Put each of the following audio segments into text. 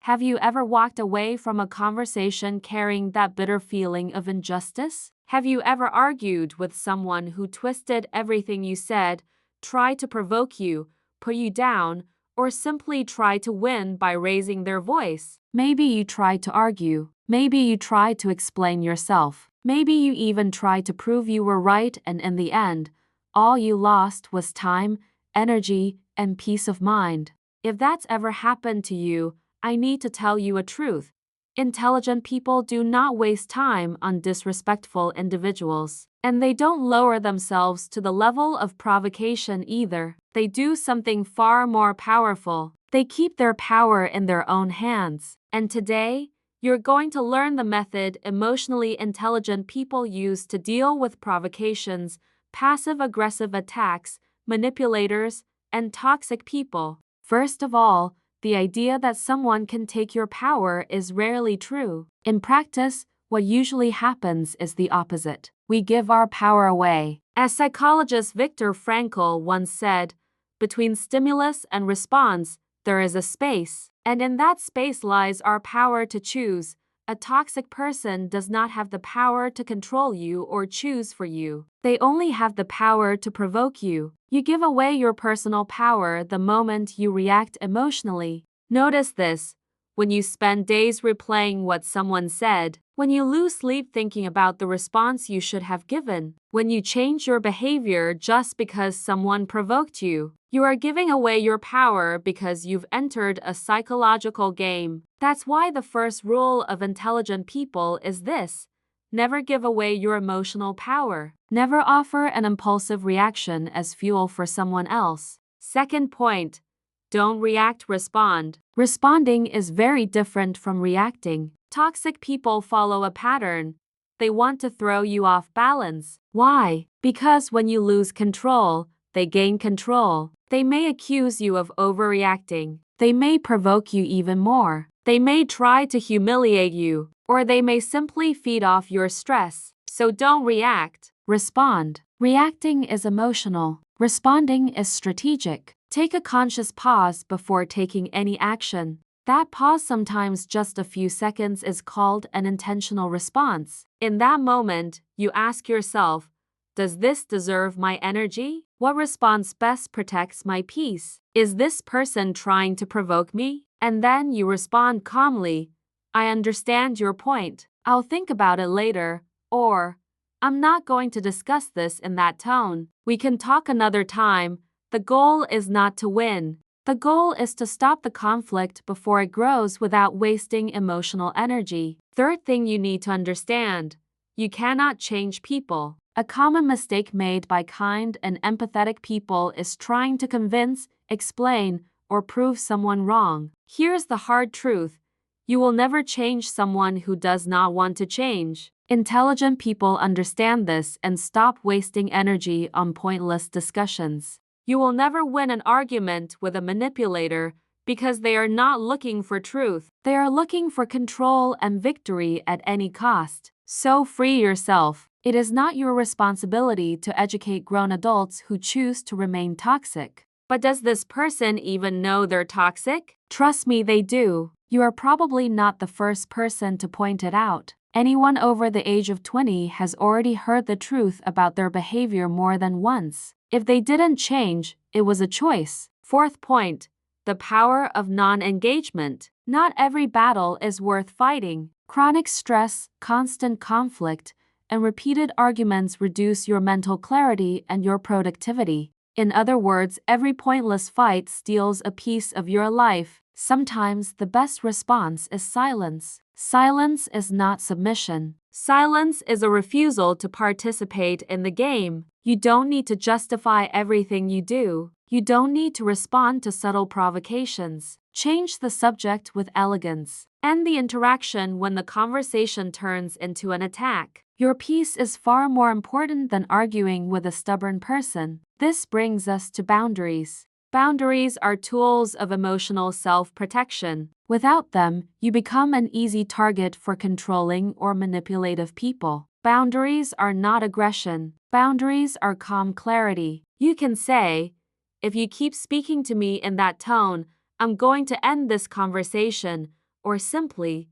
Have you ever walked away from a conversation carrying that bitter feeling of injustice? Have you ever argued with someone who twisted everything you said, tried to provoke you, put you down, or simply tried to win by raising their voice? Maybe you tried to argue. Maybe you tried to explain yourself. Maybe you even tried to prove you were right, and in the end, all you lost was time, energy, and peace of mind. If that's ever happened to you, I need to tell you a truth. Intelligent people do not waste time on disrespectful individuals, and they don't lower themselves to the level of provocation either. They do something far more powerful. They keep their power in their own hands. And today, you're going to learn the method emotionally intelligent people use to deal with provocations, passive-aggressive attacks, manipulators, and toxic people. First of all, the idea that someone can take your power is rarely true. In practice, what usually happens is the opposite. We give our power away. As psychologist Viktor Frankl once said, between stimulus and response, there is a space, and in that space lies our power to choose. A toxic person does not have the power to control you or choose for you. They only have the power to provoke you. You give away your personal power the moment you react emotionally. Notice this. When you spend days replaying what someone said, when you lose sleep thinking about the response you should have given, when you change your behavior just because someone provoked you, you are giving away your power because you've entered a psychological game. That's why the first rule of intelligent people is this: never give away your emotional power. Never offer an impulsive reaction as fuel for someone else. Second point, don't react, respond. Responding is very different from reacting. Toxic people follow a pattern. They want to throw you off balance. Why? Because when you lose control, they gain control. They may accuse you of overreacting. They may provoke you even more. They may try to humiliate you, or they may simply feed off your stress. So don't react. Respond. Reacting is emotional. Responding is strategic. Take a conscious pause before taking any action. That pause, sometimes just a few seconds, is called an intentional response. In that moment, you ask yourself, does this deserve my energy? What response best protects my peace? Is this person trying to provoke me? And then you respond calmly. I understand your point. I'll think about it later. Or, I'm not going to discuss this in that tone. We can talk another time. The goal is not to win. The goal is to stop the conflict before it grows without wasting emotional energy. Third thing you need to understand: you cannot change people. A common mistake made by kind and empathetic people is trying to convince, explain, or prove someone wrong. Here's the hard truth: you will never change someone who does not want to change. Intelligent people understand this and stop wasting energy on pointless discussions. You will never win an argument with a manipulator because they are not looking for truth. They are looking for control and victory at any cost. So free yourself. It is not your responsibility to educate grown adults who choose to remain toxic. But does this person even know they're toxic? Trust me, they do. You are probably not the first person to point it out. Anyone over the age of 20 has already heard the truth about their behavior more than once. If they didn't change, it was a choice. Fourth point, the power of non-engagement. Not every battle is worth fighting. Chronic stress, constant conflict, and repeated arguments reduce your mental clarity and your productivity. In other words, every pointless fight steals a piece of your life. Sometimes the best response is silence. Silence is not submission. Silence is a refusal to participate in the game. You don't need to justify everything you do. You don't need to respond to subtle provocations. Change the subject with elegance. End the interaction when the conversation turns into an attack. Your peace is far more important than arguing with a stubborn person. This brings us to boundaries. Boundaries are tools of emotional self-protection. Without them, you become an easy target for controlling or manipulative people. Boundaries are not aggression. Boundaries are calm clarity. You can say, if you keep speaking to me in that tone, I'm going to end this conversation, or simply,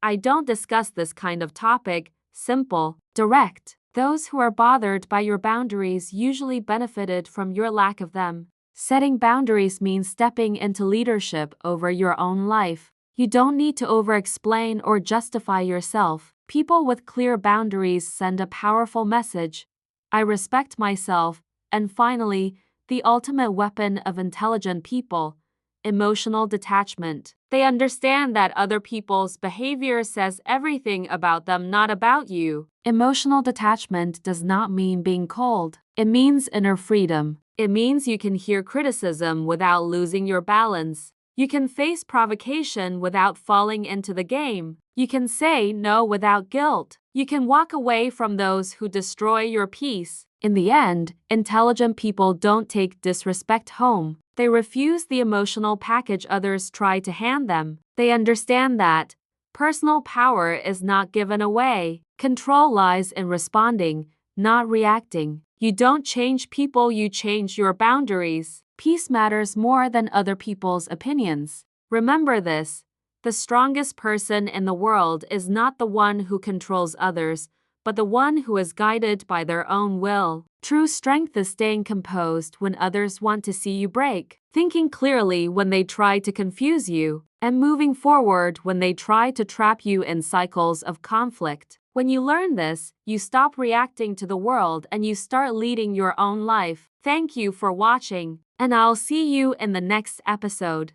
I don't discuss this kind of topic. Simple, direct. Those who are bothered by your boundaries usually benefited from your lack of them. Setting boundaries means stepping into leadership over your own life. You don't need to over-explain or justify yourself. People with clear boundaries send a powerful message. I respect myself. And finally, the ultimate weapon of intelligent people, emotional detachment. They understand that other people's behavior says everything about them, not about you. Emotional detachment does not mean being cold. It means inner freedom. It means you can hear criticism without losing your balance. You can face provocation without falling into the game. You can say no without guilt. You can walk away from those who destroy your peace. In the end, intelligent people don't take disrespect home. They refuse the emotional package others try to hand them. They understand that personal power is not given away. Control lies in responding, not reacting. You don't change people, you change your boundaries. Peace matters more than other people's opinions. Remember this: the strongest person in the world is not the one who controls others, but the one who is guided by their own will. True strength is staying composed when others want to see you break, thinking clearly when they try to confuse you, and moving forward when they try to trap you in cycles of conflict. When you learn this, you stop reacting to the world and you start leading your own life. Thank you for watching, and I'll see you in the next episode.